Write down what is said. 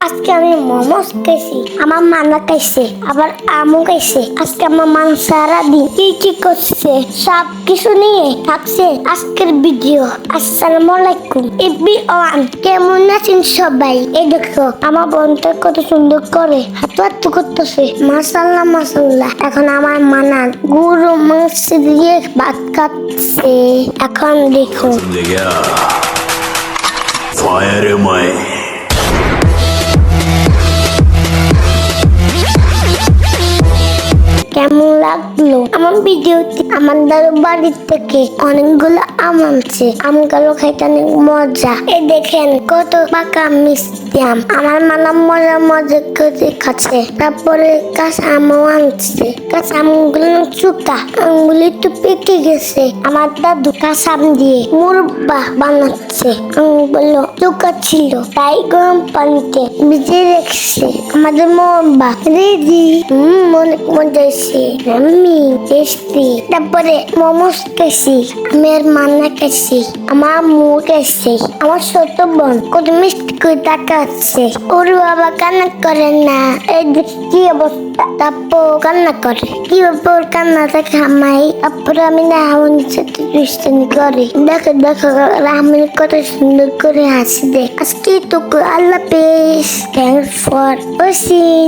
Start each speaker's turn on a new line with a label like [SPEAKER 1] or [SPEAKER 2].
[SPEAKER 1] আজকে আমি মোমোস খাইছি, আমার মানা খাইছে, আবার আমও খাইছে। আজকে আমার মান সারাদিন কি কি করছে সব কিছু নিয়ে থাকছে আজকের ভিডিও। আসসালামু আলাইকুম এভরিওয়ান, কেমন আছেন সবাই? এই দেখো আমার বোনটা কত সুন্দর করে হাত করতেছে, মাশাআল্লাহ মাশাআল্লাহ। এখন আমার মানা গরু মাংস দিয়ে ভাত খাচ্ছে। এখন দেখো
[SPEAKER 2] Fire mai
[SPEAKER 1] কেমন লাগলো আমার ভিডিওটি? আমার দাদু বাড়ির থেকে অনেকগুলো আম আনছে, আমগুলো খাইতে অনেক মজা। এই দেখেন কত পাকা মিষ্টি আম, আমার মানা মজা মজা করে খাচ্ছে। তারপরে কাঁচা আমও আনছে, কাঁচা আমগুলো চুকা, আমগুলি একটু পেকে গেছে। আমার দাদু কাঁচা আম দিয়ে মুরব্বা বানাচ্ছে, আমগুলো চুকা ছিল তাই গরম পানিতে ভিজিয়ে রেখেছে। আমাদের মুরব্বা রেডি। অনেক মজা হয়েছে, আমি টেস্টি। তারপরে মোমোস খাইছি, আমি আর মান্না খাইছি, আমার আম্মু খাইছি। আমার ছোট বোন কত মিষ্টি করে তাকাচ্ছে, ওর বাবা কান্না করে না। এই কি অবস্থা, তারপর কান্না করে কি ওর কান্না থেকে হামাই। তারপর আমি না রাহমানের সাথে দুষ্টামি করি। দেখো দেখো রাহমান কত সুন্দর করে হাসি দেয়। আজকে তো আল্লাহ পেস, থ্যাংকস ফর ওয়াচিং।